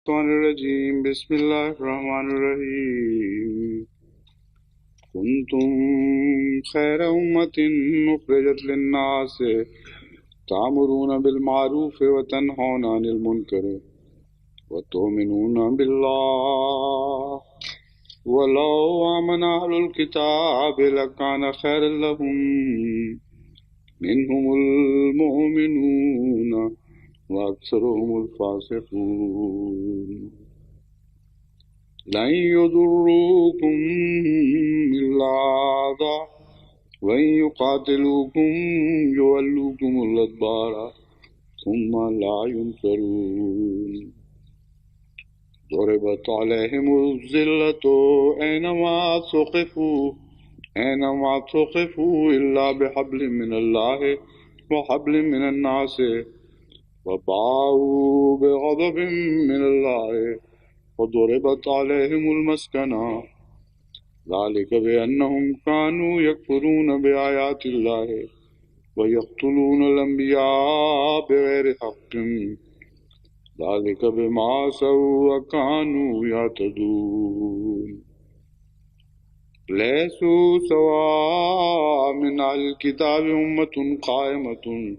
الشيطان الرجيم بسم الله الرحمن الرحيم كنتم خير أمة أخرجت للناس تأمرون بالمعروف وتنهون عن المنكر وتؤمنون بالله ولو آمن أهل الكتاب لكان خيرا لهم منهم المؤمنون وأكثرهم الفاسقون لن يضروكم إلا أذى وإن يقاتلوكم يولوكم الأدبار ثم لا ينصرون ضربت عليهم الذلة أينما ثقفوا إلا بحبل من الله وحبل من الناس وباءوا بغضب من الله وضربت عليهم المسكنة ذلك بأنهم كانوا يكفرون بآيات الله ويقتلون الأنبياء بغير حق ذلك بما عصوا وكانوا يعتدون ليسوا سواء من أهل الكتاب أمة قائمة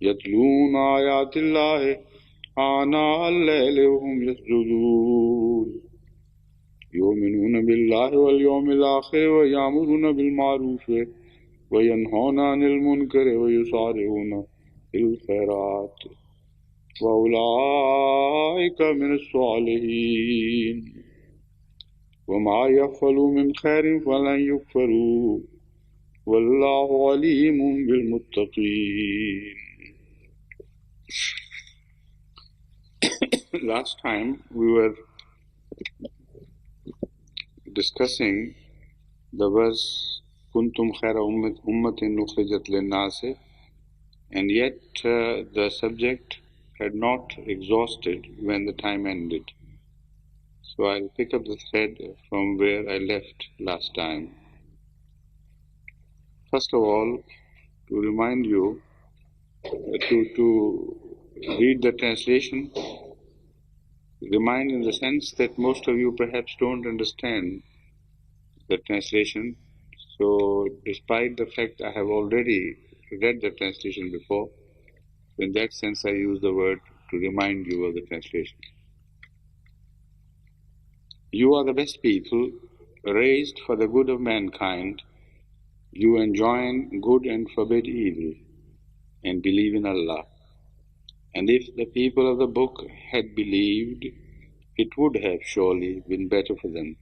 يتلون آيات الله آناء الليل وهم يسجدون يؤمنون بالله واليوم الآخر ويأمرون بالمعروف وينهون عن المنكر ويسارعون في الخيرات وأولئك من الصالحين وما يفعلوا من خير فلن يكفروا والله عليم بالمتقين. Last time we were discussing the verse Kuntum khaira ummatin ukhrijat lin-nasi, and yet the subject had not exhausted when the time ended. So I'll pick up the thread from where I left last time. First of all, to remind you to read the translation, remind in the sense that most of you perhaps don't understand the translation. So despite the fact I have already read the translation before, in that sense I use the word to remind you of the translation. You are the best people, raised for the good of mankind. You enjoin good and forbid evil, and believe in Allah. And if the people of the book had believed, it would have surely been better for them.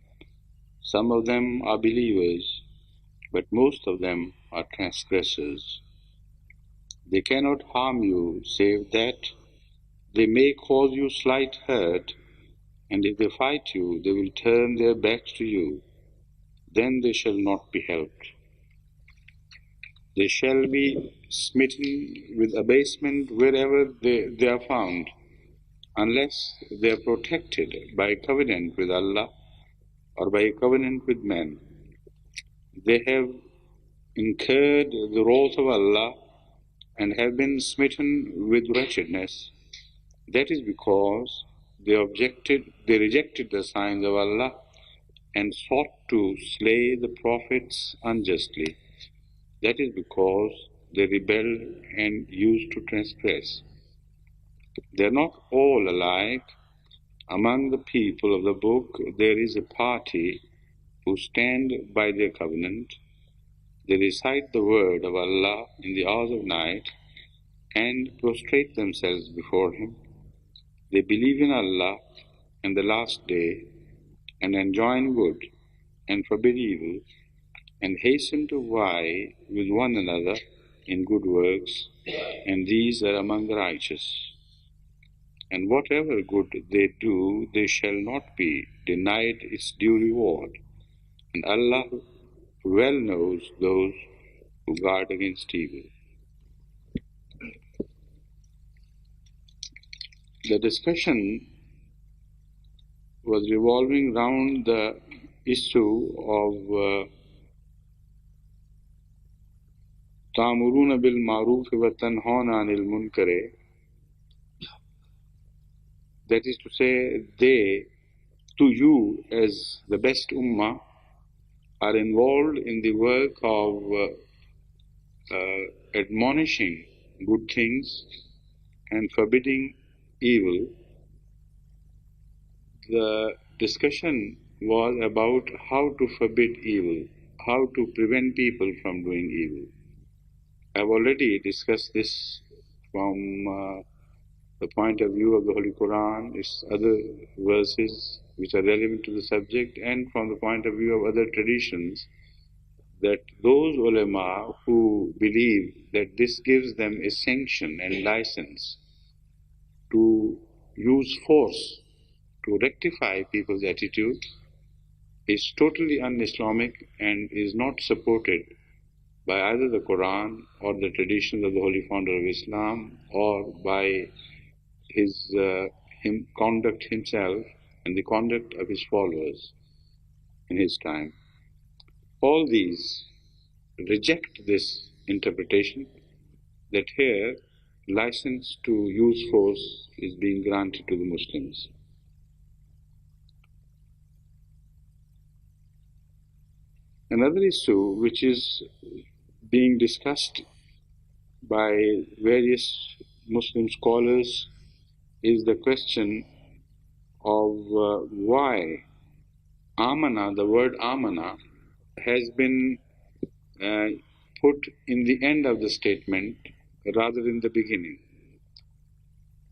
Some of them are believers, but most of them are transgressors. They cannot harm you save that they may cause you slight hurt, and if they fight you, they will turn their backs to you. Then they shall not be helped. They shall be smitten with abasement wherever they are found, unless they are protected by a covenant with Allah or by a covenant with men. They have incurred the wrath of Allah and have been smitten with wretchedness. That is because they rejected the signs of Allah and sought to slay the prophets unjustly. That is because they rebelled and used to transgress. They are not all alike. Among the people of the book there is a party who stand by their covenant. They recite the word of Allah in the hours of night and prostrate themselves before Him. They believe in Allah and the last day and enjoin good and forbid evil and hasten to vie with one another in good works, and these are among the righteous. And whatever good they do, they shall not be denied its due reward. And Allah well knows those who guard against evil. The discussion was revolving round the issue of تَأْمُرُونَ بِالْمَعْرُوفِ وَتَنْهَوْنَ عَنِ الْمُنْكَرِ. That is to say, they, to you as the best ummah, are involved in the work of admonishing good things and forbidding evil. The discussion was about how to forbid evil, how to prevent people from doing evil. I've already discussed this from the point of view of the Holy Quran, its other verses which are relevant to the subject, and from the point of view of other traditions, that those ulama who believe that this gives them a sanction and license to use force to rectify people's attitude is totally un-Islamic and is not supported by either the Quran or the traditions of the Holy Founder of Islam or by his conduct himself and the conduct of his followers in his time. All these reject this interpretation that here license to use force is being granted to the Muslims. Another issue which is being discussed by various Muslim scholars is the question of why amana, the word amana, has been put in the end of the statement rather than the beginning.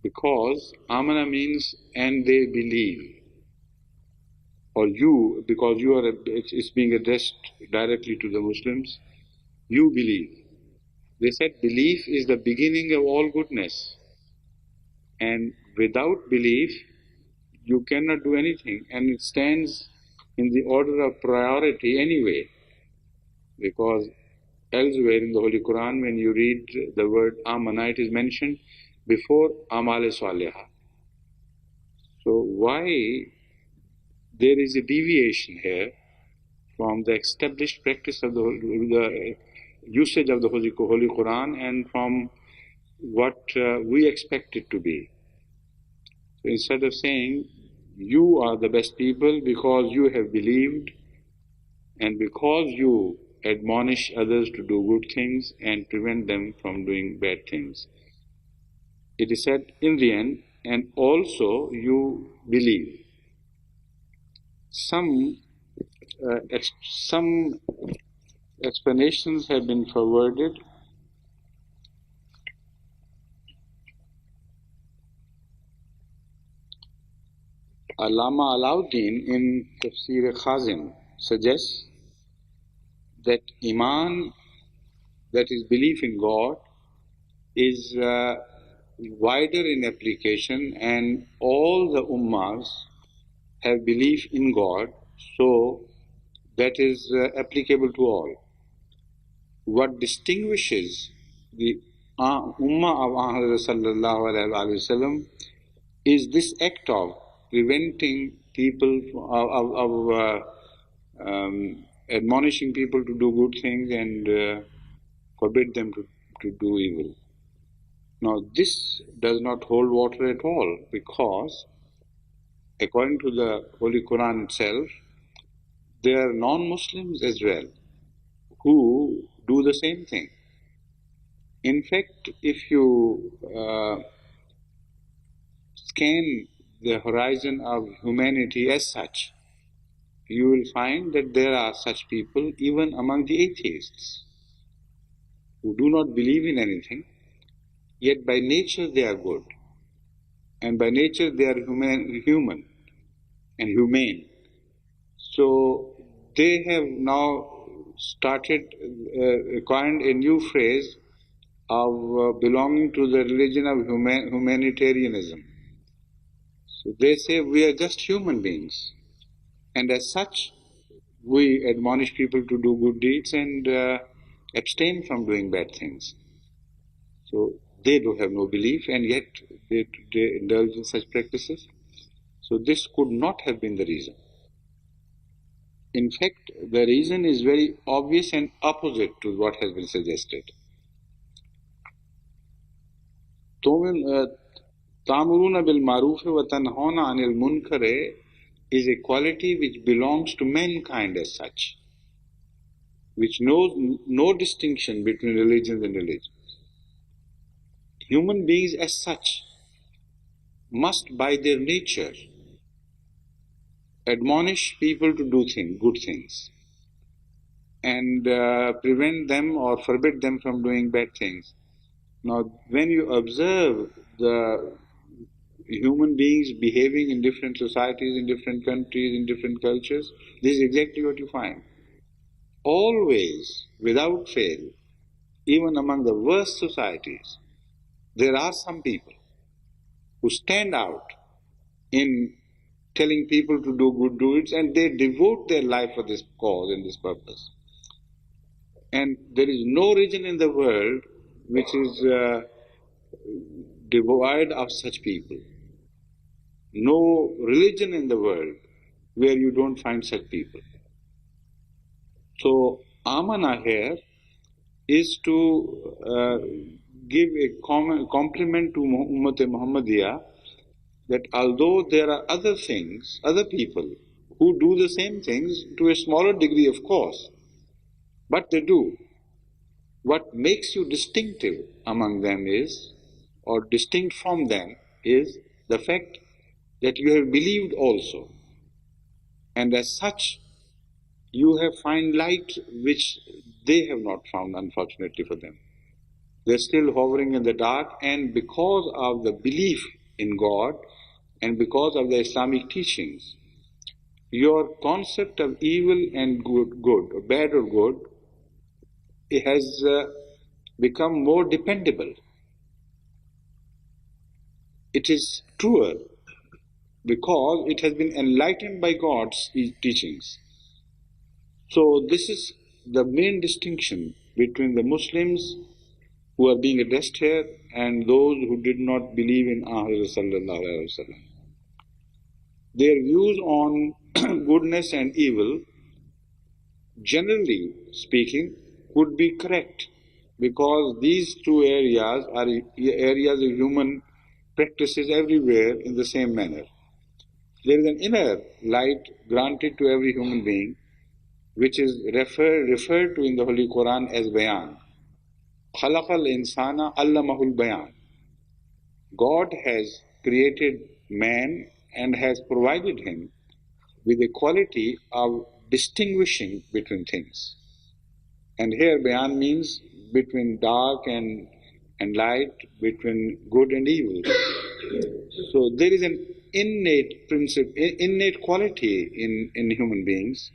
Because amana means and they believe, or you, because you are, it's being addressed directly to the Muslims, you believe. They said belief is the beginning of all goodness, and without belief you cannot do anything, and it stands in the order of priority anyway, because elsewhere in the Holy Quran when you read the word amana, it is mentioned before amal salihah. So why there is a deviation here from the established practice of the usage of the Holy Quran and from what we expect it to be? So instead of saying you are the best people because you have believed and because you admonish others to do good things and prevent them from doing bad things, it is said in the end, and also you believe. Some explanations have been forwarded. Allama Alauddin in Tafsir Khazin suggests that Iman, that is belief in God, is wider in application, and all the ummahs have belief in God, so that is applicable to all. What distinguishes the ummah of Ahmad sallallahu alaihi wasallam is this act of preventing people admonishing people to do good things and forbid them to do evil. Now this does not hold water at all, because according to the Holy Quran itself, there are non-Muslims as well who do the same thing. In fact, if you scan the horizon of humanity as such, you will find that there are such people even among the atheists who do not believe in anything, yet by nature they are good, and by nature they are human and humane. So they have now started coined a new phrase of belonging to the religion of humanitarianism. So they say we are just human beings, and as such we admonish people to do good deeds and abstain from doing bad things. So they do have no belief, and yet they indulge in such practices. So this could not have been the reason. In fact, the reason is very obvious and opposite to what has been suggested. Ta'muruna bil ma'ruf wa tanhauna 'anil munkar is a quality which belongs to mankind as such, which knows no distinction between religions and religions. Human beings as such must by their nature admonish people to do good things, and prevent them or forbid them from doing bad things. Now, when you observe the human beings behaving in different societies, in different countries, in different cultures, this is exactly what you find. Always, without fail, even among the worst societies, there are some people who stand out in telling people to do good deeds, and they devote their life for this cause and this purpose. And there is no region in the world which is devoid of such people. No religion in the world where you don't find such people. So, Amana here is to give a compliment to Ummat Muhammadiyah, that although there are other things, other people who do the same things to a smaller degree, of course, but they do. What makes you distinctive among them is, or distinct from them, is the fact that you have believed also. And as such, you have found light which they have not found, unfortunately for them. They're still hovering in the dark, and because of the belief in God and because of the Islamic teachings, your concept of evil and good, bad or good, it has become more dependable. It is truer because it has been enlightened by God's teachings. So this is the main distinction between the Muslims who are being addressed here and those who did not believe in Ahmad sallallahu alaihi wasallam. Their views on goodness and evil, generally speaking, would be correct, because these two areas are areas of human practices everywhere in the same manner. There is an inner light granted to every human being, which is referred to in the Holy Quran as bayan. Khalaqal insana allamahul bayan. God has created man and has provided him with a quality of distinguishing between things. And here bayan means between dark and light, between good and evil. So there is an innate principle, innate quality in human beings,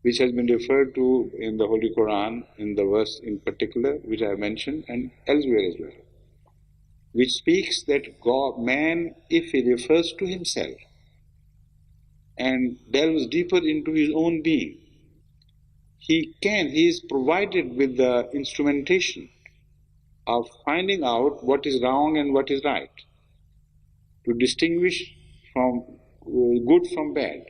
which has been referred to in the Holy Quran, in the verse in particular, which I have mentioned, and elsewhere as well, which speaks that God, man, if he refers to himself and delves deeper into his own being, he is provided with the instrumentation of finding out what is wrong and what is right, to distinguish from good from bad.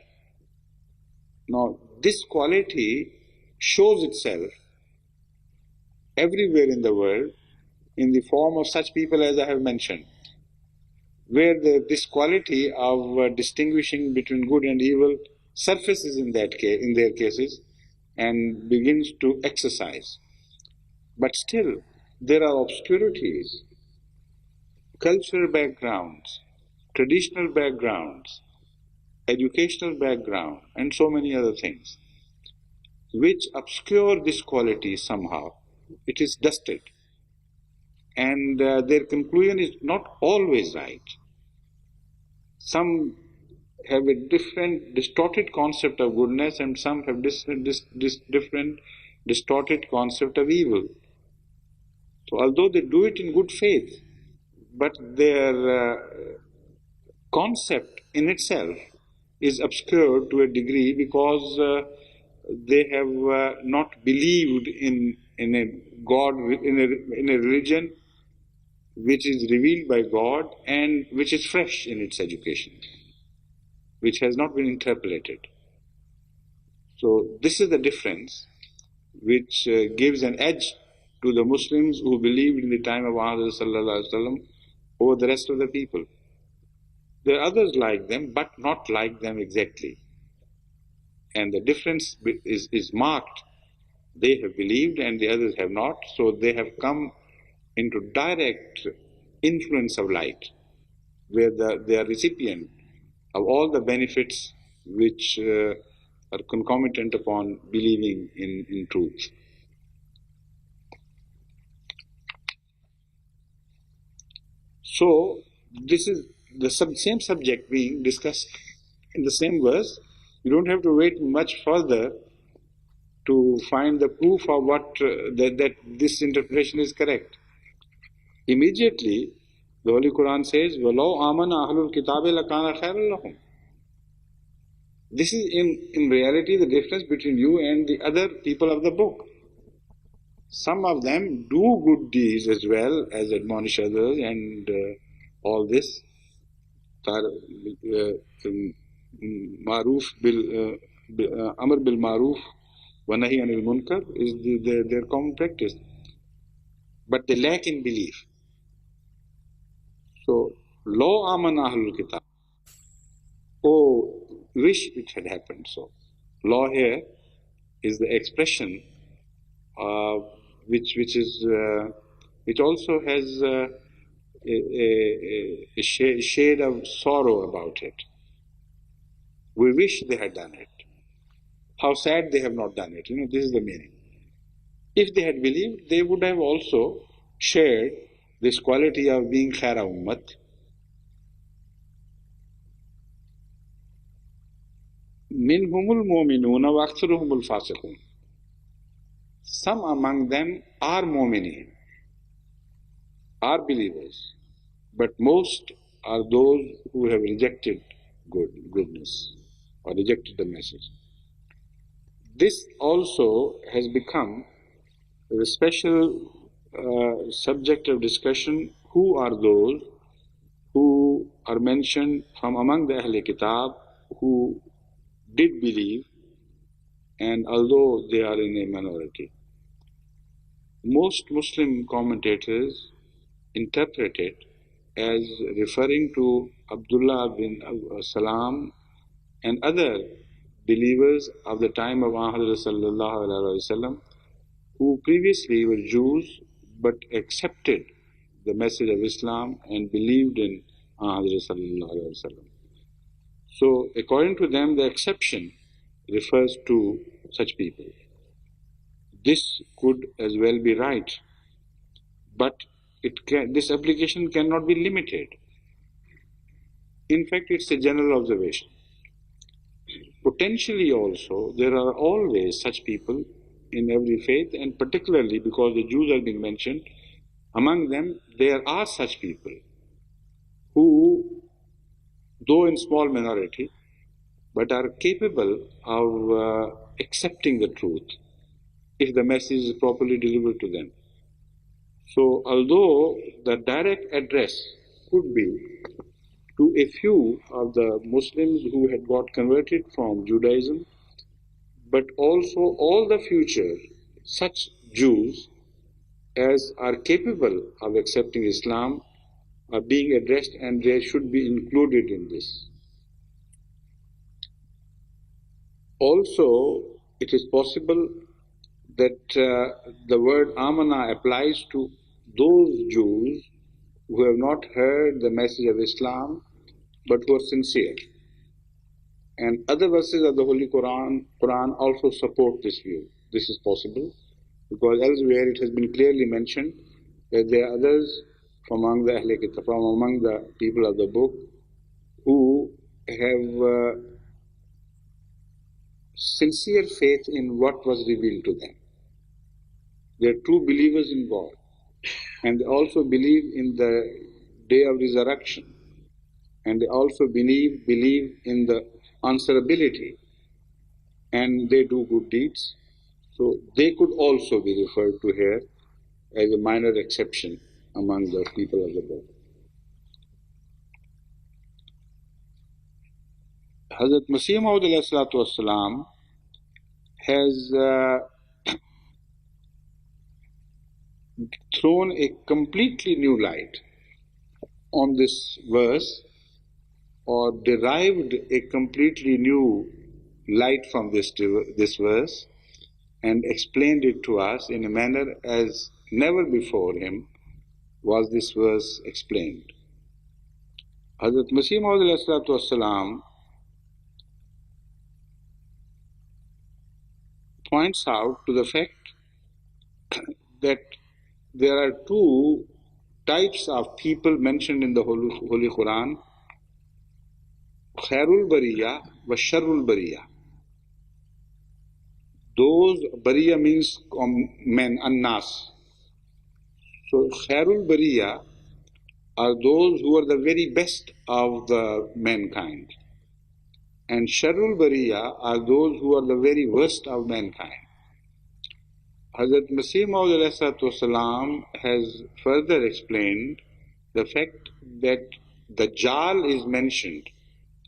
Now, this quality shows itself everywhere in the world in the form of such people as I have mentioned, where this quality of distinguishing between good and evil surfaces in their cases and begins to exercise. But still, there are obscurities, cultural backgrounds, traditional backgrounds, educational background, and so many other things, which obscure this quality somehow. It is dusted. And their conclusion is not always right. Some have a different, distorted concept of goodness, and some have different, distorted concept of evil. So although they do it in good faith, but their concept in itself is obscured to a degree because they have not believed in a God, in a religion which is revealed by God and which is fresh in its education, which has not been interpolated. So this is the difference which gives an edge to the Muslims who believed in the time of Muhammad sallallahu alaihi wasallam over the rest of the people. There are others like them, but not like them exactly. And the difference is marked. They have believed and the others have not, so they have come into direct influence of light, where they are recipient of all the benefits which are concomitant upon believing in truth. So, this is the same subject being discussed in the same verse. You don't have to wait much further to find the proof of that this interpretation is correct. Immediately, the Holy Quran says, وَلَوْ آمَنَ أَهْلُ الْكِتَابِ لَكَانَ خَيْرًا لَهُمْ. This is in reality the difference between you and the other people of the book. Some of them do good deeds as well as admonish others and all this. Maruf Amr bil Maruf wa Nahi anil Munkar is their common practice. But they lack in belief. So, Lo Amana Ahlul Kitab. Oh, wish it had happened so. Law here is the expression which also has a shade of sorrow about it. We wish they had done it. How sad they have not done it. This is the meaning. If they had believed, they would have also shared this quality of being khaira ummat. Minhumul mu'minuna wa aktharuhumul fasiqun. Some among them are mu'minin, are believers, but most are those who have rejected goodness or rejected the message. This also has become a special subject of discussion. Who are those who are mentioned from among the Ahl Kitab who did believe, and although they are in a minority? Most Muslim commentators interpret it as referring to Abdullah bin Salam and other believers of the time of Muhammad sallallahu alaihi wasallam, who previously were Jews but accepted the message of Islam and believed in Muhammad sallallahu alaihi wasallam. So, according to them, the exception refers to such people. This could as well be right, but this application cannot be limited. In fact, it's a general observation. Potentially also, there are always such people in every faith, and particularly because the Jews are being mentioned, among them there are such people who, though in small minority, but are capable of accepting the truth if the message is properly delivered to them. So, although the direct address could be to a few of the Muslims who had got converted from Judaism, but also all the future such Jews as are capable of accepting Islam are being addressed, and they should be included in this. Also, it is possible that the word Amana applies to those Jews who have not heard the message of Islam but who are sincere. And other verses of the Holy Quran also support this view. This is possible because elsewhere it has been clearly mentioned that there are others from among the people of the book who have sincere faith in what was revealed to them. They are true believers in God, and they also believe in the day of resurrection, and they also believe in the answerability, and they do good deeds. So they could also be referred to here as a minor exception among the people of the book. Hazrat Masih Maud alayhi salatu wassalam has thrown a completely new light on this verse or derived a completely new light from this verse and explained it to us in a manner as never before him was this verse explained. Hazrat Masih Maud والسلام, points out to the fact that there are two types of people mentioned in the Holy Quran, Khairul Bariya wa Sharrul Bariya. Those, Bariya means men, Annas. So Khairul Bariya are those who are the very best of the mankind. And Sharrul Bariya are those who are the very worst of mankind. Hazrat Masih Maud has further explained the fact that the Dajjal is mentioned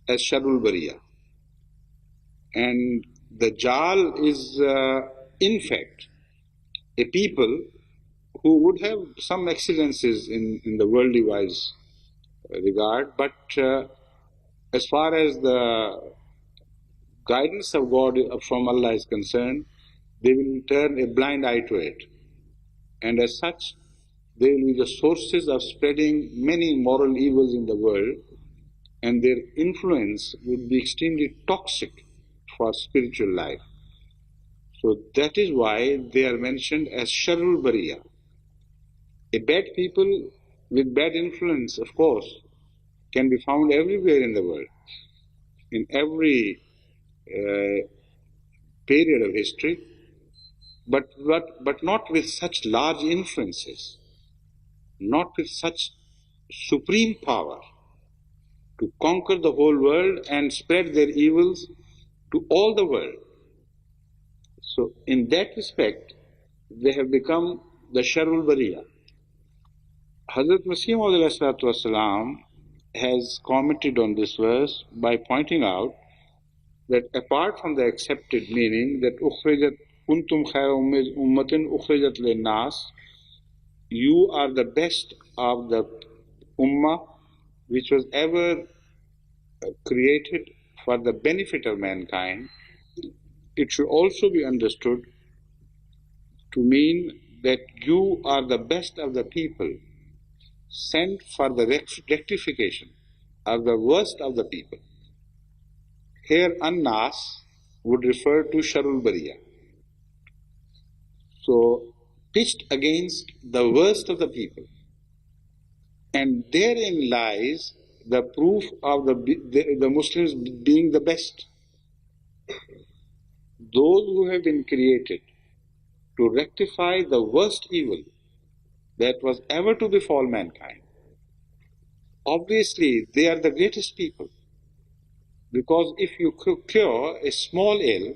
as Sharrul Bariya. And the Dajjal is in fact a people who would have some excellences in the worldly wise regard, but as far as the guidance of God from Allah is concerned, they will turn a blind eye to it. And as such, they will be the sources of spreading many moral evils in the world, and their influence would be extremely toxic for spiritual life. So that is why they are mentioned as Sharrul Bariya. A bad people with bad influence, of course, can be found everywhere in the world, in every period of history, but not with such large influences, not with such supreme power to conquer the whole world and spread their evils to all the world. So in that respect, they have become the Sharrul Bariya. Hazrat Masih Maud has commented on this verse by pointing out that apart from the accepted meaning that ukhrijat kuntum khayra ummatin ukhrijat linnas, you are the best of the ummah which was ever created for the benefit of mankind, it should also be understood to mean that you are the best of the people sent for the rectification of the worst of the people. Here, Annas would refer to Sharul Bariya. So, pitched against the worst of the people. And therein lies the proof of the Muslims being the best. Those who have been created to rectify the worst evil that was ever to befall mankind, obviously they are the greatest people. Because if you cure a small ill,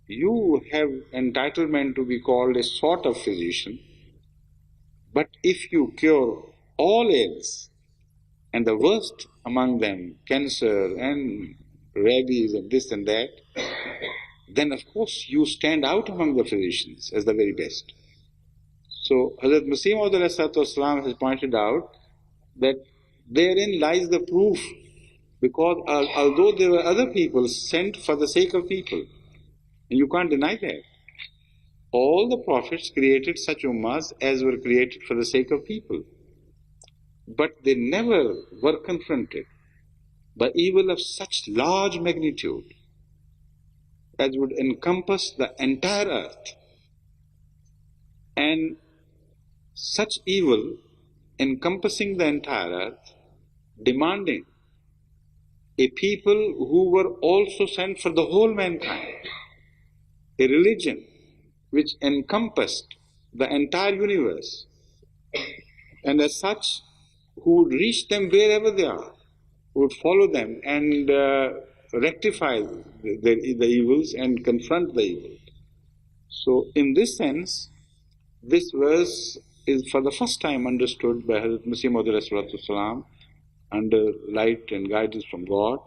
you have entitlement to be called a sort of physician. But if you cure all ills, and the worst among them, cancer and rabies and this and that, then of course you stand out among the physicians as the very best. So Hazrat Masih Maud has pointed out that therein lies the proof, because although there were other people sent for the sake of people, and you can't deny that, all the prophets created such ummahs as were created for the sake of people. But they never were confronted by evil of such large magnitude as would encompass the entire earth. And such evil encompassing the entire earth, demanding a people who were also sent for the whole mankind, a religion which encompassed the entire universe, and as such, who would reach them wherever they are, who would follow them and rectify the evils and confront the evil. So in this sense, this verse is for the first time understood by Hazrat Masih Maud under light and guidance from God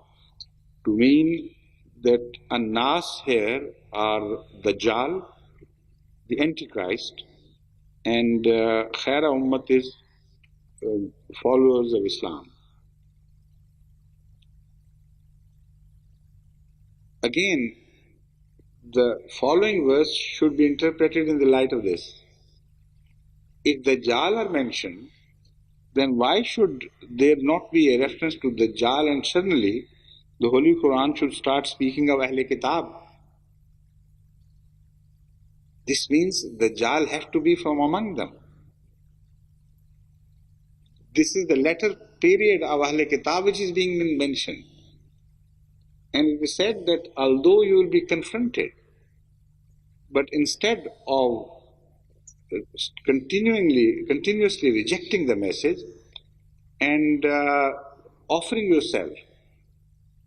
to mean that Annas here are the Dajjal, the Antichrist, and Khaira Ummat is followers of Islam. Again, the following verse should be interpreted in the light of this. If Dajjal are mentioned, then why should there not be a reference to Dajjal and suddenly the Holy Quran should start speaking of Ahle Kitab? This means Dajjal has to be from among them. This is the latter period of Ahle Kitab which is being mentioned. And it is said that although you will be confronted, but instead of continuously rejecting the message and offering yourself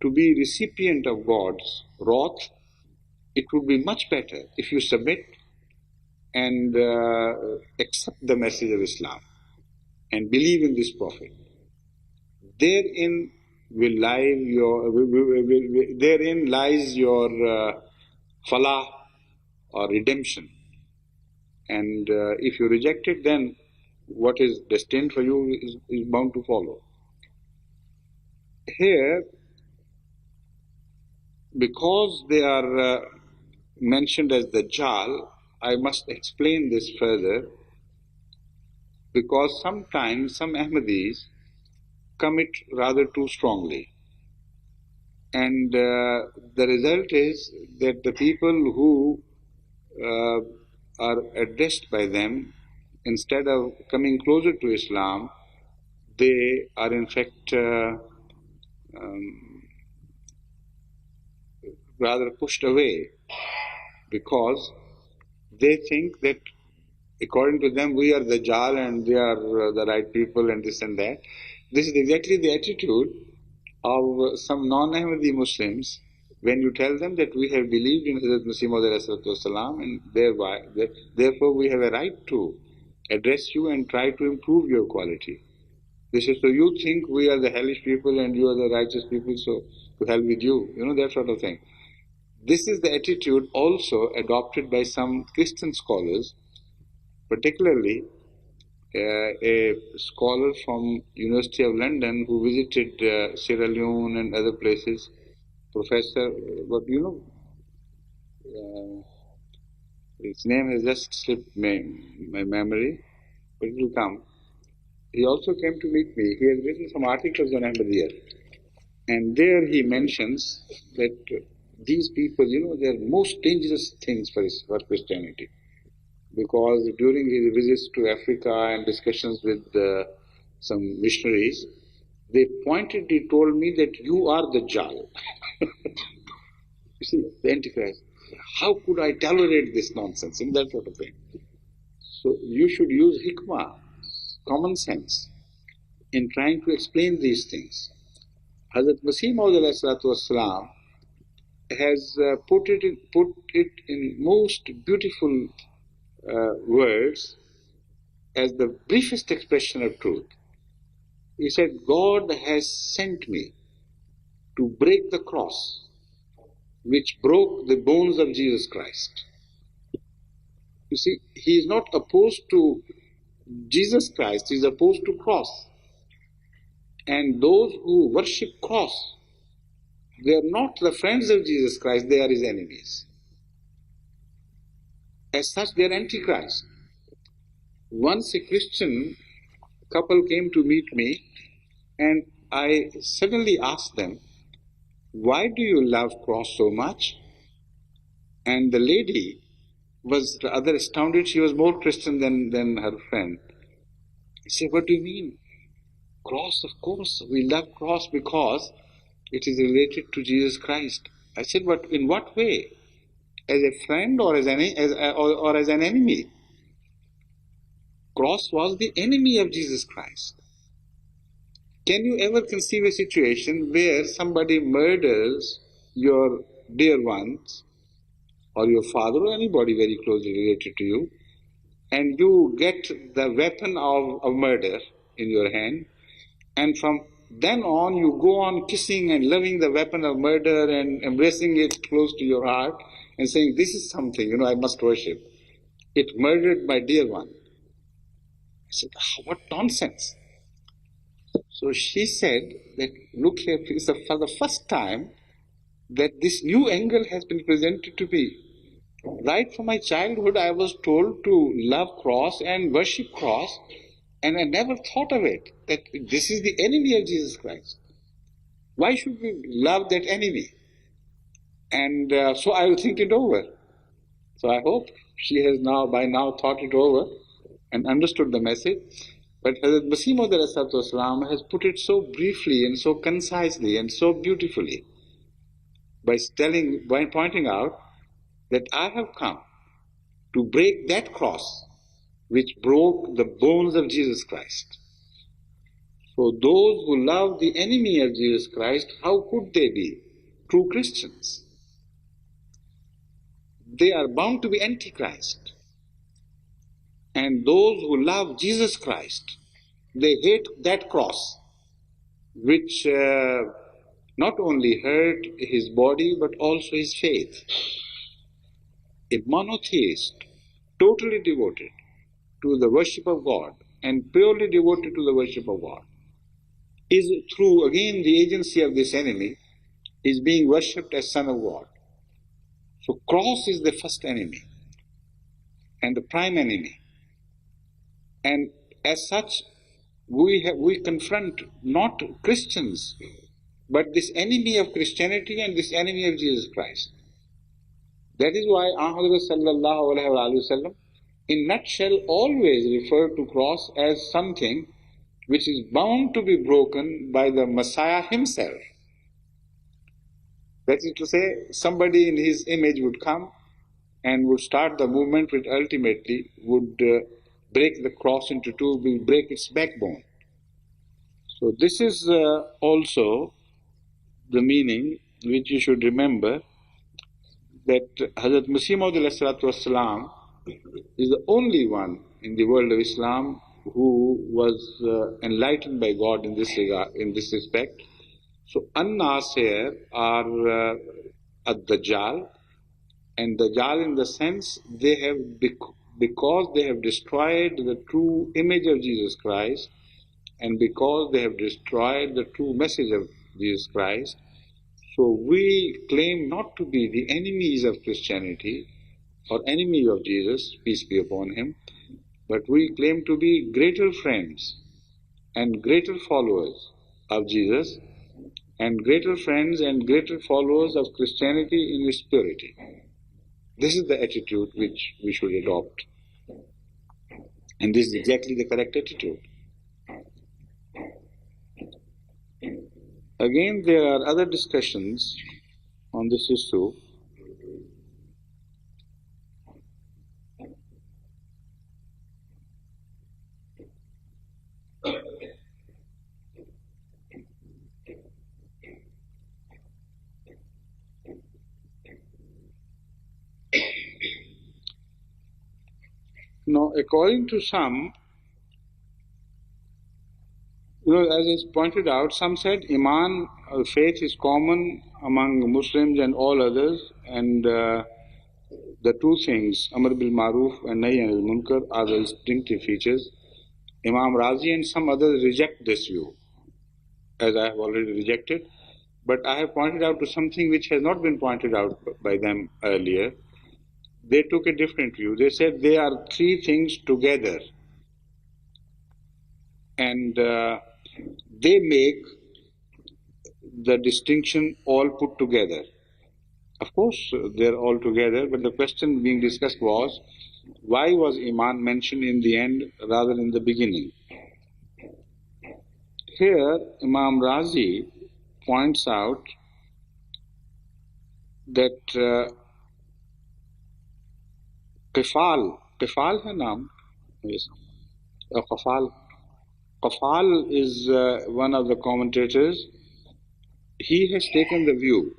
to be recipient of God's wrath, it would be much better if you submit and accept the message of Islam and believe in this Prophet. Therein therein lies your falah or redemption. And if you reject it, then what is destined for you is bound to follow. Here, because they are mentioned as Dajjal, I must explain this further, because sometimes some Ahmadis commit rather too strongly. And the result is that the people who are addressed by them, instead of coming closer to Islam, they are in fact rather pushed away, because they think that according to them we are the Dajjal and they are the right people and this and that. This is exactly the attitude of some non-Ahmadi Muslims when you tell them that we have believed in Hazrat Masih Maud and therefore we have a right to address you and try to improve your quality. They say, so you think we are the hellish people and you are the righteous people, so to hell with you, that sort of thing. This is the attitude also adopted by some Christian scholars, particularly a scholar from University of London who visited Sierra Leone and other places, Professor, his name has just slipped my memory, but it will come. He also came to meet me. He has written some articles on Ahmadiyya. And there he mentions that these people, they are most dangerous things for Christianity. Because during his visits to Africa and discussions with some missionaries, they pointedly told me that you are the Dajjal. You see, the Antichrist. How could I tolerate this nonsense and that sort of thing? So you should use hikmah, common sense, in trying to explain these things. Hazrat Masih Maud has put it in most beautiful words as the briefest expression of truth. He said, God has sent me to break the cross which broke the bones of Jesus Christ. You see, he is not opposed to Jesus Christ, he is opposed to cross. And those who worship cross, they are not the friends of Jesus Christ, they are his enemies. As such, they are antichrist. Once a Christian couple came to meet me, and I suddenly asked them, why do you love cross so much? And the lady was rather astounded. She was more Christian than her friend. I said, what do you mean? Cross, of course. We love cross because it is related to Jesus Christ. I said, but in what way? As a friend or as an enemy? Cross was the enemy of Jesus Christ. Can you ever conceive a situation where somebody murders your dear ones, or your father, or anybody very closely related to you, and you get the weapon of murder in your hand, and from then on you go on kissing and loving the weapon of murder and embracing it close to your heart and saying, this is something, I must worship. It murdered my dear one. I said, what nonsense. So she said that, look here, for the first time, that this new angle has been presented to me. Right from my childhood, I was told to love cross and worship cross, and I never thought of it, that this is the enemy of Jesus Christ. Why should we love that enemy? And so I will think it over. So I hope she has by now thought it over and understood the message. But Hazrat Masih Maud has put it so briefly and so concisely and so beautifully by pointing out that I have come to break that cross which broke the bones of Jesus Christ. So those who love the enemy of Jesus Christ, how could they be true Christians? They are bound to be antichrist. And those who love Jesus Christ, they hate that cross which not only hurt his body but also his faith. A monotheist, totally devoted to the worship of God and purely devoted to the worship of God, is through, again, the agency of this enemy, is being worshipped as Son of God. So cross is the first enemy and the prime enemy. And as such, we confront not Christians, but this enemy of Christianity and this enemy of Jesus Christ. That is why Hazrat Sallallahu Alaihi Wasallam, in nutshell, always referred to cross as something which is bound to be broken by the Messiah himself. That is to say, somebody in his image would come and would start the movement which ultimately would break the cross into two, will break its backbone. So this is also the meaning which you should remember, that Hazrat Masih Maud is the only one in the world of Islam who was enlightened by God in this regard, in this respect. So An-Nas here are Ad-Dajjal, and Dajjal in the sense they have, because they have destroyed the true image of Jesus Christ, and because they have destroyed the true message of Jesus Christ, so we claim not to be the enemies of Christianity or enemy of Jesus, peace be upon him, but we claim to be greater friends and greater followers of Jesus, and greater friends and greater followers of Christianity in its purity. This is the attitude which we should adopt. And this is exactly the correct attitude. Again, there are other discussions on this issue. Now, according to some, as is pointed out, some said Iman, faith is common among Muslims and all others, and the two things, Amr bil Maruf and Nahy anil Munkar, are the distinctive features. Imam Razi and some others reject this view, as I have already rejected, but I have pointed out to something which has not been pointed out by them earlier. They took a different view. They said they are three things together, and they make the distinction all put together. Of course, they're all together, but the question being discussed was, why was Iman mentioned in the end rather than in the beginning? Here, Imam Razi points out that Qifal hai naam? Yes. Qafal is one of the commentators. He has taken the view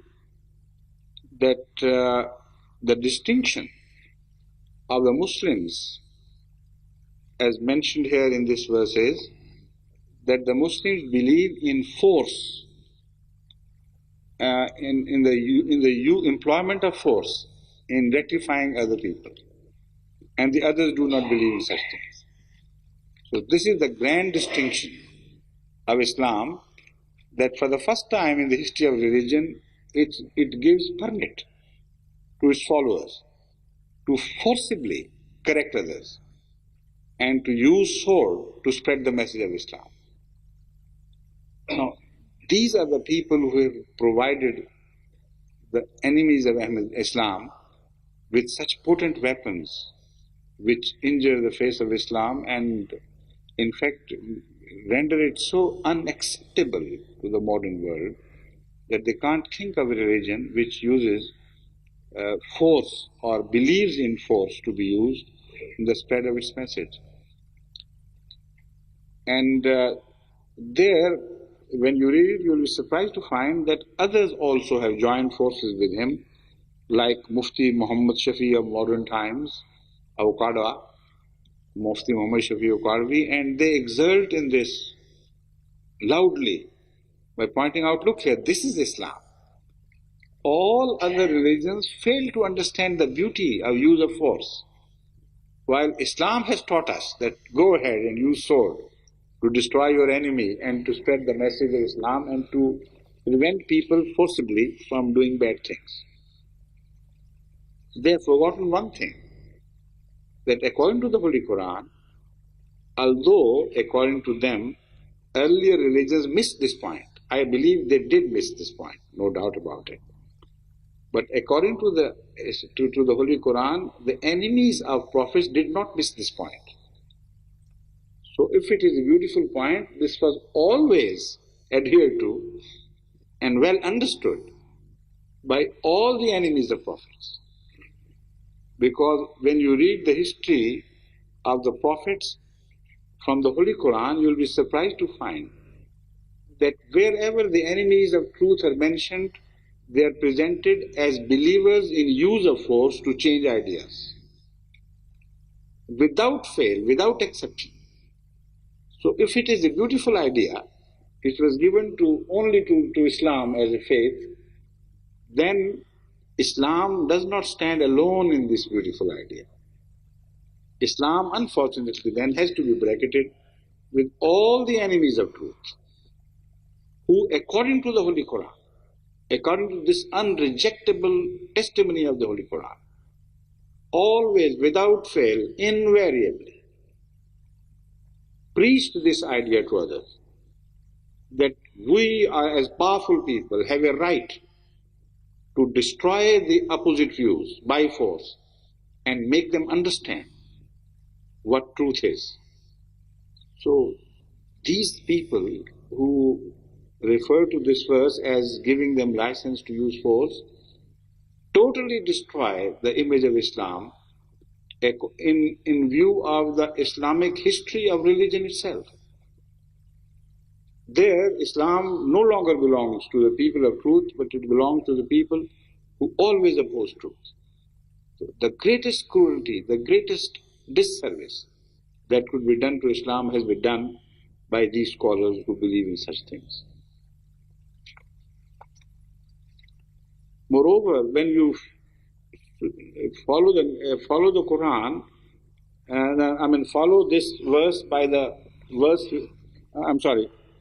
that the distinction of the Muslims, as mentioned here in this verse, is that the Muslims believe in force, in the employment of force in rectifying other people, and the others do not believe in such things. So this is the grand distinction of Islam, that for the first time in the history of religion, it gives permit to its followers to forcibly correct others and to use sword to spread the message of Islam. Now, these are the people who have provided the enemies of Islam with such potent weapons which injure the face of Islam and in fact render it so unacceptable to the modern world that they can't think of a religion which uses force or believes in force to be used in the spread of its message. And there, when you read it, you'll be surprised to find that others also have joined forces with him, like Mufti Muhammad Shafi of modern times, Awqadwa, Mufti Muhammad Shafi Awqadwi, and they exult in this loudly by pointing out, look here, this is Islam. All other religions fail to understand the beauty of use of force, while Islam has taught us that go ahead and use sword to destroy your enemy and to spread the message of Islam and to prevent people forcibly from doing bad things. They have forgotten one thing, that according to the Holy Quran, although according to them earlier religions missed this point, I believe they did miss this point, no doubt about it. But according to the Holy Quran, the enemies of prophets did not miss this point. So if it is a beautiful point, this was always adhered to and well understood by all the enemies of prophets. Because when you read the history of the prophets from the Holy Quran, you'll be surprised to find that wherever the enemies of truth are mentioned, they are presented as believers in use of force to change ideas, without fail, without exception. So if it is a beautiful idea, it was given only to Islam as a faith, then Islam does not stand alone in this beautiful idea. Islam, unfortunately, then has to be bracketed with all the enemies of truth, who, according to the Holy Quran, according to this unrejectable testimony of the Holy Quran, always, without fail, invariably, preached this idea to others, that we are, as powerful people, have a right to destroy the opposite views by force and make them understand what truth is. So these people who refer to this verse as giving them license to use force totally destroy the image of Islam in view of the Islamic history of religion itself. There, Islam no longer belongs to the people of truth, but it belongs to the people who always oppose truth. So the greatest cruelty, the greatest disservice that could be done to Islam has been done by these scholars who believe in such things. Moreover, when you follow the Quran, follow this verse by the verse,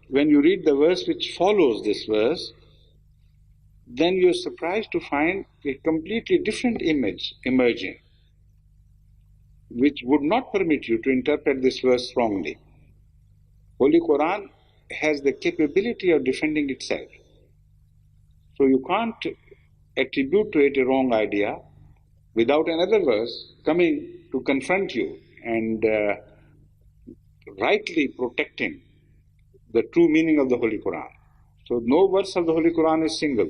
when you read the verse which follows this verse, then you're surprised to find a completely different image emerging, which would not permit you to interpret this verse wrongly. Holy Quran has the capability of defending itself. So you can't attribute to it a wrong idea without another verse coming to confront you and rightly protecting the true meaning of the Holy Quran. So no verse of the Holy Quran is single.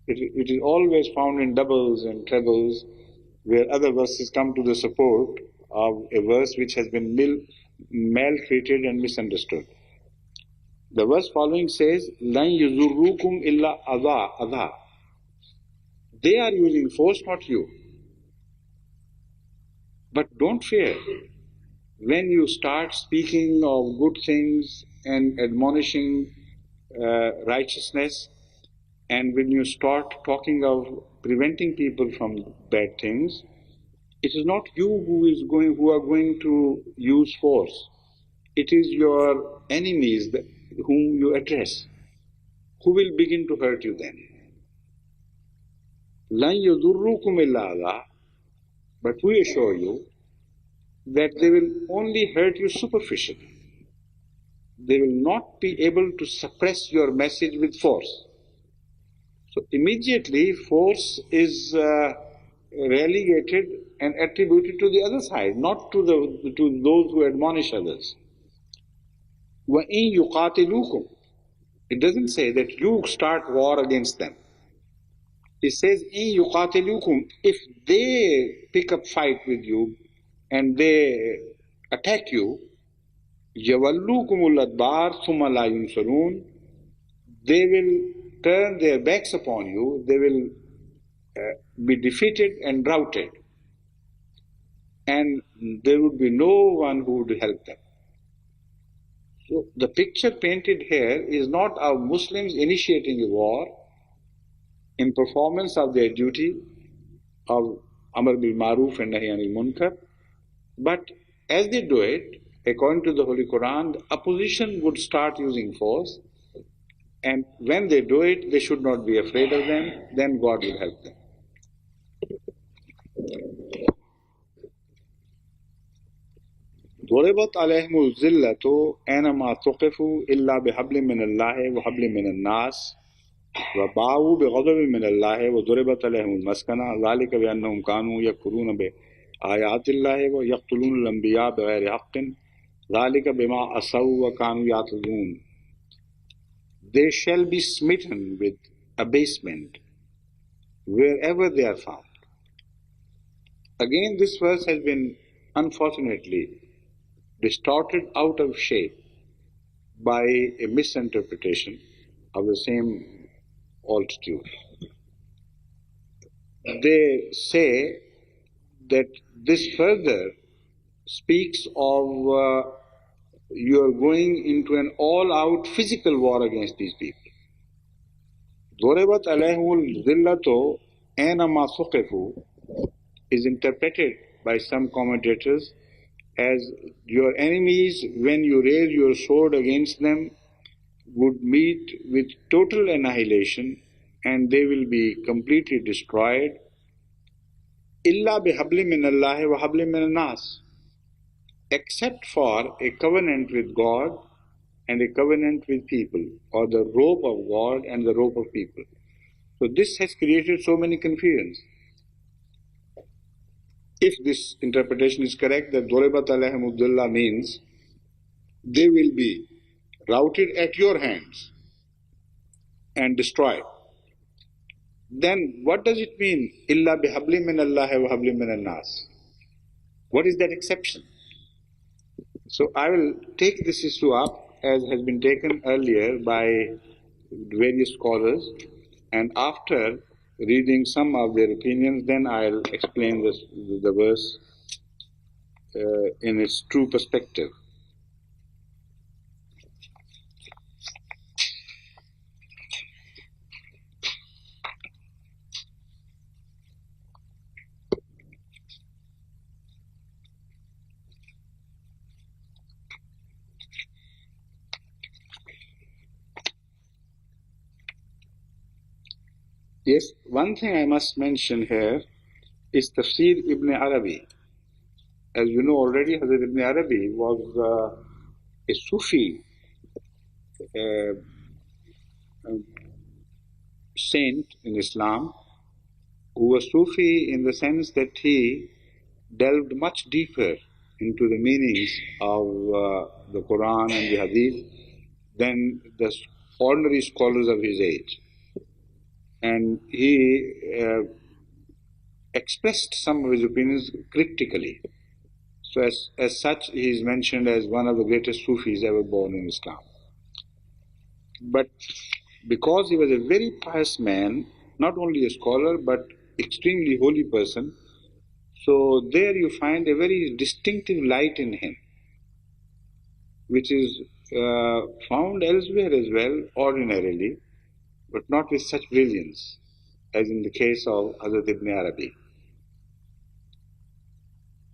It is always found in doubles and trebles, where other verses come to the support of a verse which has been maltreated and misunderstood. The verse following says, لَن يُزُرُّكُمْ إِلَّا أَذَى. They are using force, not you. But don't fear. When you start speaking of good things and admonishing righteousness, and when you start talking of preventing people from bad things, it is not you who are going to use force. It is your enemies whom you address, who will begin to hurt you then. لَن يَضُرُّكُمْ إِلَّا أَذًى, but we assure you that they will only hurt you superficially. They will not be able to suppress your message with force. So immediately force is relegated and attributed to the other side, not to those who admonish others. وَإِن يُقَاتِلُوكُمْ, it doesn't say that you start war against them. It says إِن يُقَاتِلُوكُمْ, if they pick up fight with you and they attack you, يَوَلُّوكُمُ الْأَدْبَارَ ثُمَّ لَا يُنْصَرُونَ, they will turn their backs upon you, they will be defeated and routed, and there would be no one who would help them. So the picture painted here is not of Muslims initiating a war in performance of their duty of Amr bil Maruf and Nahi anil Munkar, but as they do it, according to the Holy Quran, the opposition would start using force, and when they do it, they should not be afraid of them, then God will help them. ضربت عليهم الذلة أينما ثقفوا إلا بحبل من الله وحبل من الناس وباءوا بغضب من الله وضربت عليهم المسكنة ذلك بأنهم كانوا يكفرون بآيات الله ويقتلون الأنبياء بغير حق ذلك بما عصوا وكانوا يعتدون. They shall be smitten with abasement wherever they are found. Again, this verse has been unfortunately distorted out of shape by a misinterpretation of the same altitude. They say that this further speaks of you are going into an all-out physical war against these people. ضُرِبَتْ عَلَيْهِمُ الذِّلَّةُ أَيْنَمَا ثُقِفُوا is interpreted by some commentators as your enemies, when you raise your sword against them, would meet with total annihilation and they will be completely destroyed. إِلَّا بِحَبْلٍ مِّنَ اللَّهِ وَحَبْلٍ مِّنَ النَّاسِ, except for a covenant with God and a covenant with people, or the rope of God and the rope of people. So this has created so many confusions. If this interpretation is correct, that ضُرِبَتْ عَلَيْهِمُ الذِّلَّةُ means they will be routed at your hands and destroyed, then what does it mean, إِلَّا بِحَبْلٍ مِّنَ اللَّهِ وَحَبْلٍ مِّنَ النَّاسِ? What is that exception? So I will take this issue up as has been taken earlier by various scholars, and after reading some of their opinions, then I'll explain the verse in its true perspective. Yes, one thing I must mention here is Tafsir Ibn Arabi. As you know already, Hazrat Ibn Arabi was a Sufi saint in Islam, who was Sufi in the sense that he delved much deeper into the meanings of the Quran and the Hadith than the ordinary scholars of his age. And he expressed some of his opinions critically. So as such, he is mentioned as one of the greatest Sufis ever born in Islam. But because he was a very pious man, not only a scholar, but extremely holy person, so there you find a very distinctive light in him, which is found elsewhere as well, ordinarily, but not with such brilliance, as in the case of Hazrat Ibn Arabi.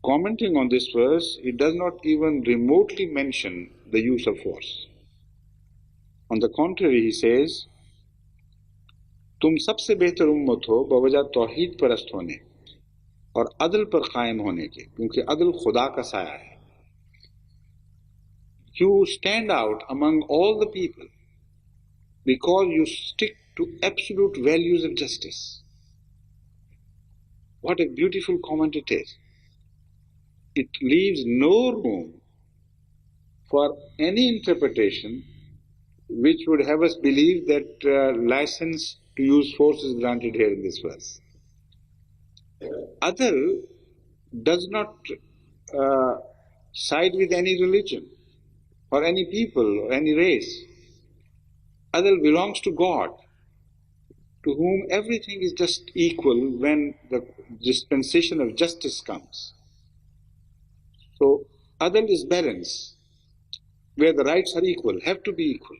Commenting on this verse, he does not even remotely mention the use of force. On the contrary, he says, तुम सबसे बेहतर उम्मत हो बवजह तौहीद परस्त होने और अदल पर कायम होने के, क्योंकि अदल खुदा का साया है. You stand out among all the people because you stick to absolute values of justice. What a beautiful comment it is. It leaves no room for any interpretation which would have us believe that license to use force is granted here in this verse. Adal does not side with any religion or any people or any race. Adal belongs to God, to whom everything is just equal when the dispensation of justice comes. So Adal is balance, where the rights are equal, have to be equal.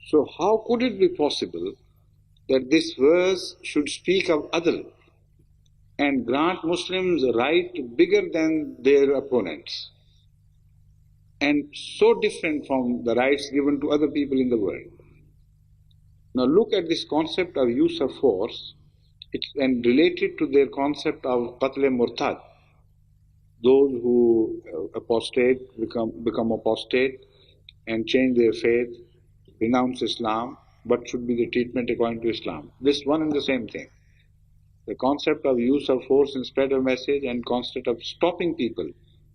So how could it be possible that this verse should speak of Adal and grant Muslims a right bigger than their opponents and so different from the rights given to other people in the world? Now look at this concept of use of force and relate it to their concept of qatl-e-murtad. Those who apostate, become apostate and change their faith, renounce Islam, what should be the treatment according to Islam? This one and the same thing. The concept of use of force in spread of message and concept of stopping people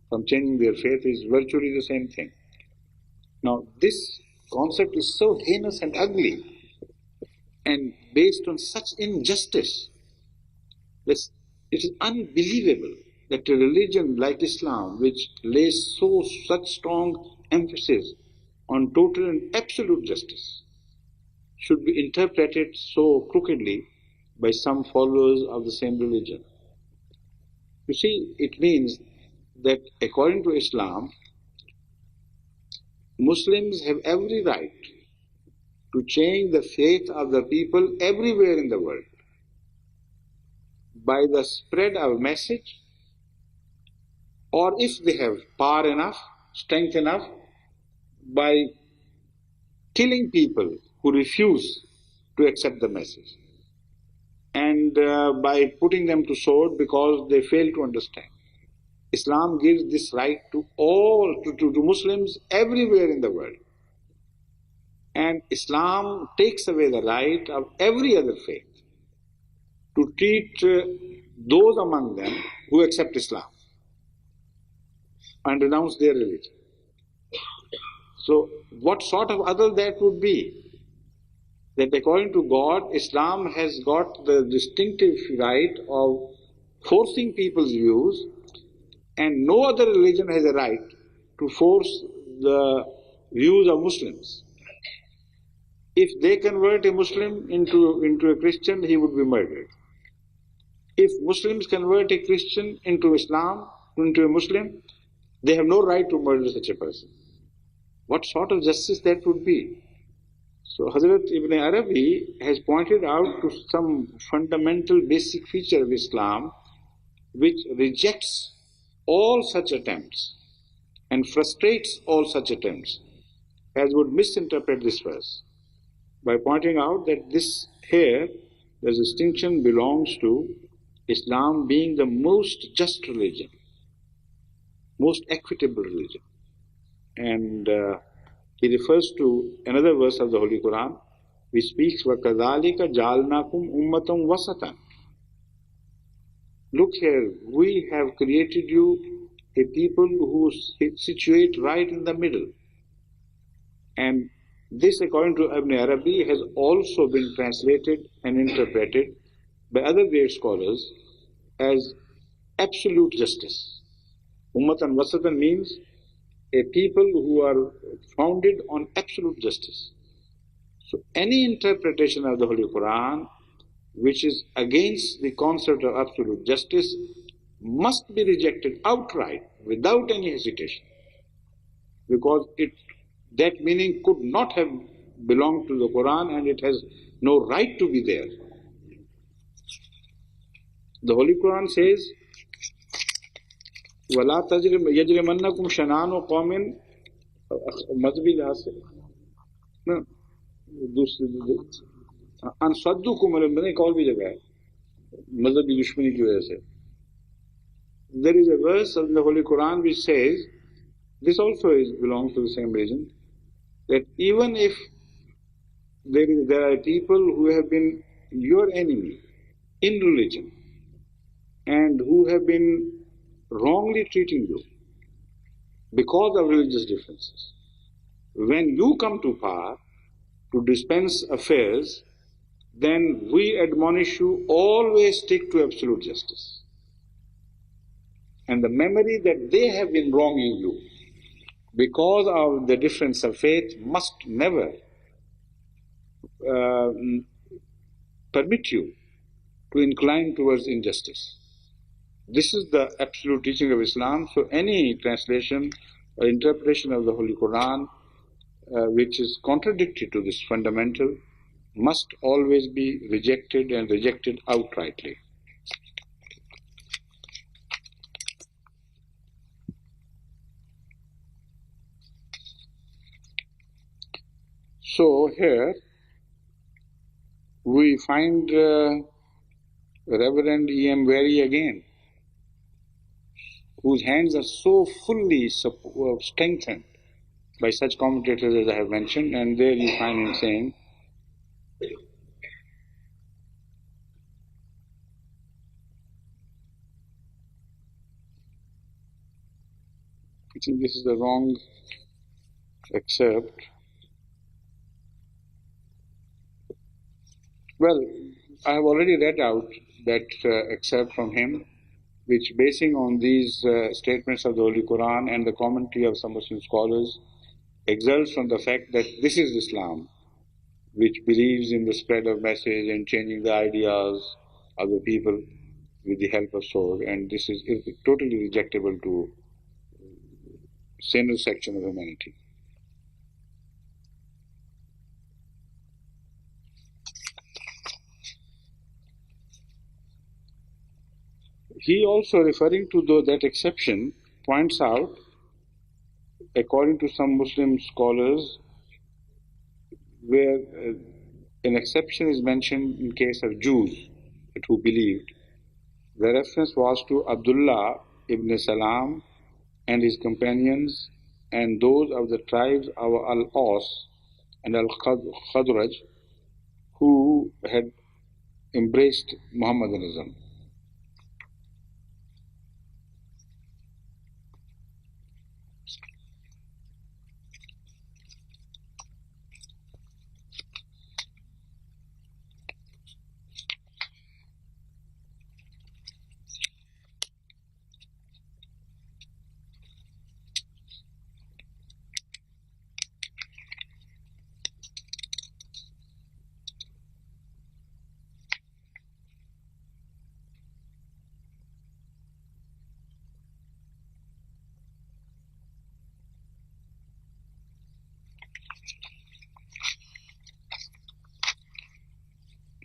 from changing their faith is virtually the same thing. Now this concept is so heinous and ugly and based on such injustice, it is unbelievable that a religion like Islam, which lays such strong emphasis on total and absolute justice, should be interpreted so crookedly by some followers of the same religion. You see, it means that according to Islam, Muslims have every right to change the faith of the people everywhere in the world by the spread of message, or if they have power enough, strength enough, by killing people who refuse to accept the message, and by putting them to sword because they fail to understand. Islam gives this right to all, to Muslims everywhere in the world. And Islam takes away the right of every other faith to treat those among them who accept Islam and renounce their religion. So what sort of other that would be? That according to God, Islam has got the distinctive right of forcing people's views, and no other religion has a right to force the views of Muslims. If they convert a Muslim into a Christian, he would be murdered. If Muslims convert a Christian into Islam, into a Muslim, they have no right to murder such a person. What sort of justice that would be? So Hazrat Ibn Arabi has pointed out to some fundamental basic feature of Islam which rejects all such attempts and frustrates all such attempts, as would misinterpret this verse, by pointing out that this here, the distinction belongs to Islam being the most just religion, most equitable religion. And he refers to another verse of the Holy Quran which speaks, وَكَذَلِكَ جَعَلْنَاكُمْ أُمَّةً وَسَطًا. Look here, we have created you a people who situate right in the middle. And this, according to Ibn Arabi, has also been translated and interpreted by other great scholars as absolute justice. Ummatan wasatan means a people who are founded on absolute justice. So any interpretation of the Holy Quran which is against the concept of absolute justice must be rejected outright without any hesitation, because that meaning could not have belonged to the Quran and it has no right to be there. The Holy Quran says, وَلَا يَجْرِمَنَّكُمْ شَنَانُ قَوْمٍ مذہبی لحاظ سے अनसद्दुकुम अलैहि एक और भी जगह है मजहबी दुश्मनी की वजह से. There is a verse of the Holy Quran which says, this also belongs to the same religion, that even if there are people who have been your enemy in religion and who have been wrongly treating you because of religious differences, when you come to power to dispense affairs, then we admonish you always stick to absolute justice. And the memory that they have been wronging you because of the difference of faith must never permit you to incline towards injustice. This is the absolute teaching of Islam. So any translation or interpretation of the Holy Quran which is contradictory to this fundamental must always be rejected and rejected outrightly. So here we find Reverend E.M. Wary again, whose hands are so fully strengthened by such commentators as I have mentioned, and there you find him saying, I think this is the wrong excerpt. Well, I have already read out that excerpt from him, which basing on these statements of the Holy Quran and the commentary of some Muslim scholars, exults from the fact that this is Islam, which believes in the spread of message and changing the ideas of the people with the help of sword, and this is totally rejectable to sinner section of humanity. He also, referring to that exception, points out, according to some Muslim scholars, where an exception is mentioned in case of Jews who believed, the reference was to Abdullah ibn Salam and his companions and those of the tribes of Al-Aus and Al-Khadraj who had embraced Mohammedanism.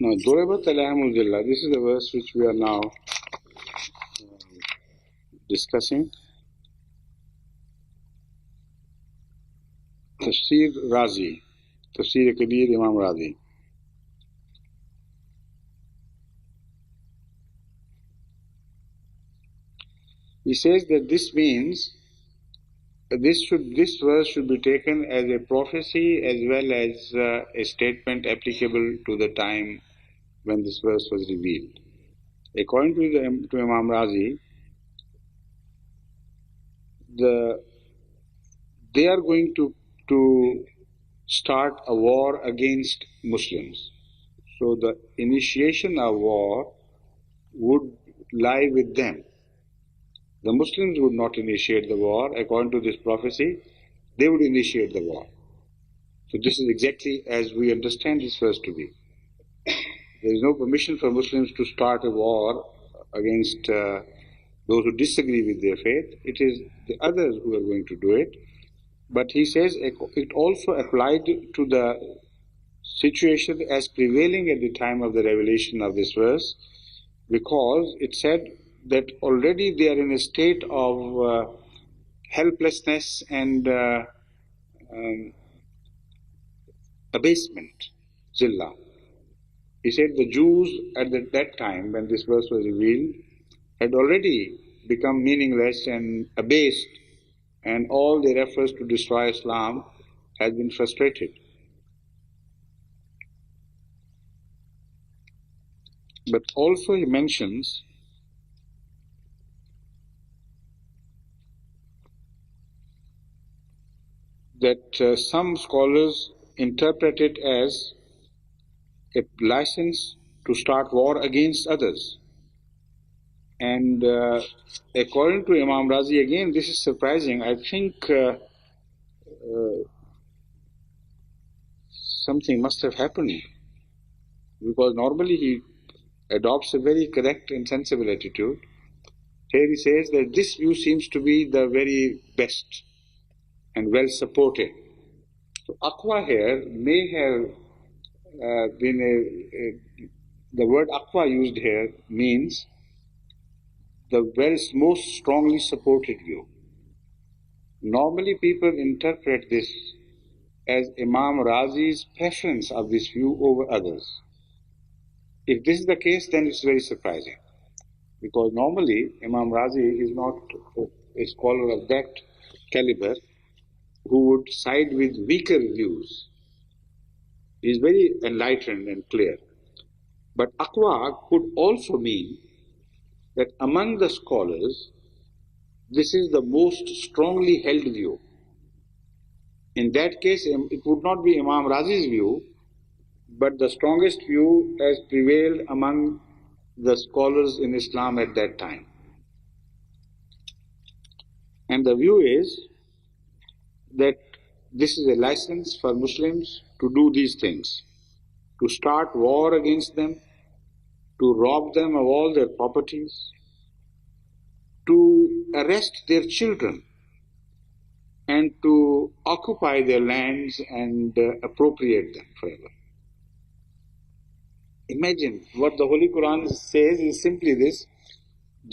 Now, Durabat Alhamdulillah, this is the verse which we are now discussing. Tafsir Razi, Tafsir Kabir Imam Razi. He says that this means this verse should be taken as a prophecy as well as a statement applicable to the time when this verse was revealed. According to Imam Razi, they are going to start a war against Muslims. So the initiation of war would lie with them. The Muslims would not initiate the war. According to this prophecy, they would initiate the war. So this is exactly as we understand this verse to be. There is no permission for Muslims to start a war against those who disagree with their faith. It is the others who are going to do it. But he says it also applied to the situation as prevailing at the time of the revelation of this verse, because it said that already they are in a state of helplessness and abasement, zillah. He said the Jews at that time when this verse was revealed had already become meaningless and abased, and all their efforts to destroy Islam had been frustrated. But also he mentions that some scholars interpret it as a license to start war against others. And according to Imam Razi, again, this is surprising. I think something must have happened, because normally he adopts a very correct and sensible attitude. Here he says that this view seems to be the very best and well supported. So Aqwa here may have the word Aqwa used here means the most strongly supported view. Normally people interpret this as Imam Razi's preference of this view over others. If this is the case, then it's very surprising, because normally Imam Razi is not a scholar of that caliber who would side with weaker views. He is very enlightened and clear. But Aqwa could also mean that among the scholars, this is the most strongly held view. In that case, it would not be Imam Razi's view, but the strongest view has prevailed among the scholars in Islam at that time. And the view is that this is a license for Muslims to do these things, to start war against them, to rob them of all their properties, to arrest their children, and to occupy their lands and appropriate them forever. Imagine what the Holy Quran says is simply this: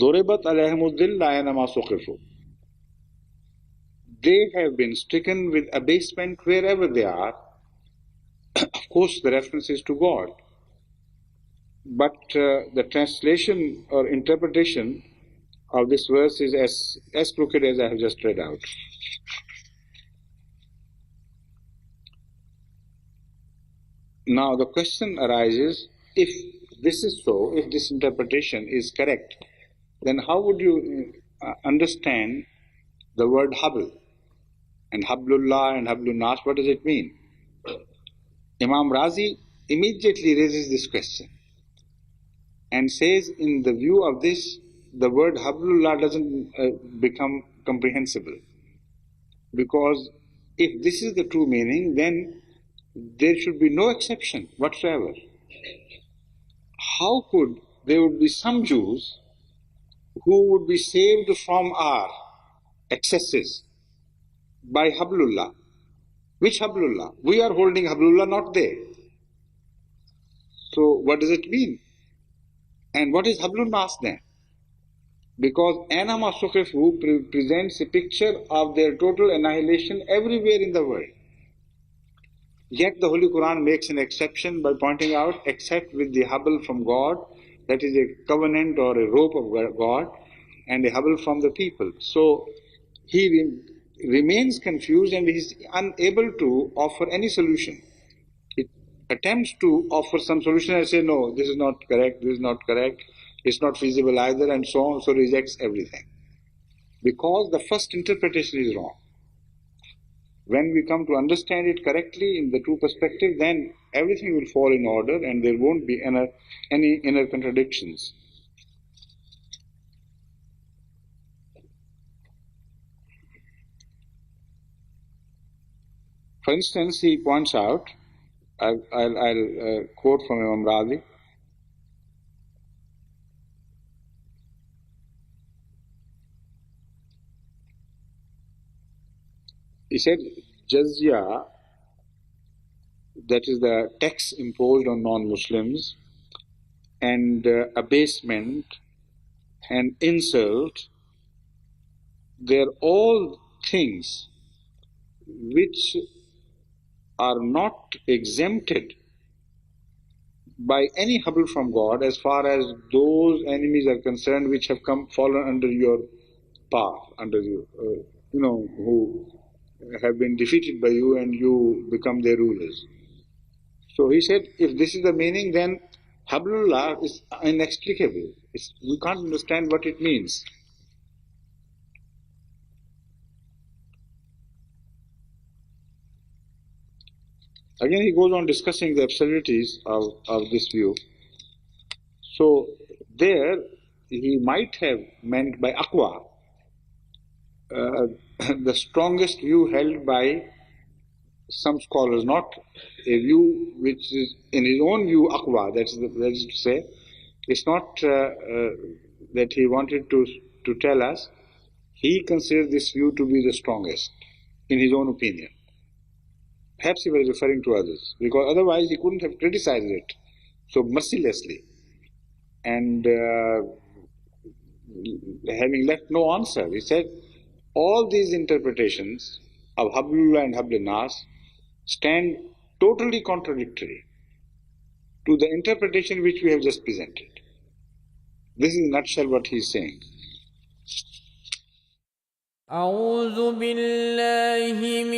Duribat alayhimud-dilla aynama suqifu. They have been stricken with abasement wherever they are. Of course, the reference is to God. But the translation or interpretation of this verse is as crooked as I have just read out. Now the question arises, if this is so, if this interpretation is correct, then how would you understand the word habl and hablullah and hablun nas? What does it mean? Imam Razi immediately raises this question and says, in the view of this, the word hablullah doesn't become comprehensible, because if this is the true meaning, then there should be no exception whatsoever. How could there would be some Jews who would be saved from our excesses by hablullah? Which hablullah? We are holding hablullah, not they. So what does it mean? And what is hablun nas then? Because anama suqifu presents a picture of their total annihilation everywhere in the world. Yet the Holy Quran makes an exception by pointing out, except with the habl from God, that is a covenant or a rope of God, and a habl from the people. So he remains confused and he is unable to offer any solution. He attempts to offer some solution and say, no, this is not correct, this is not correct, it's not feasible either, and so on, so rejects everything. Because the first interpretation is wrong. When we come to understand it correctly in the true perspective, then everything will fall in order and there won't be any inner contradictions. For instance, he points out, I'll quote from Imam Razi. He said, jizya, that is the tax imposed on non-Muslims, and abasement and insult, they are all things which are not exempted by any habl from God as far as those enemies are concerned which have fallen under your path, under you, who have been defeated by you and you become their rulers. So he said, if this is the meaning, then hablullah is inexplicable. We can't understand what it means. Again, he goes on discussing the absurdities of this view. So there, he might have meant by aqwa the strongest view held by some scholars, not a view which is in his own view aqwa. That is to say, it's not that he wanted to tell us. He considered this view to be the strongest in his own opinion. Perhaps he was referring to others, because otherwise he couldn't have criticized it so mercilessly. And having left no answer, he said, all these interpretations of Hablullah and Hablul Nas stand totally contradictory to the interpretation which we have just presented. This is in a nutshell what he is saying. أعوذ بالله من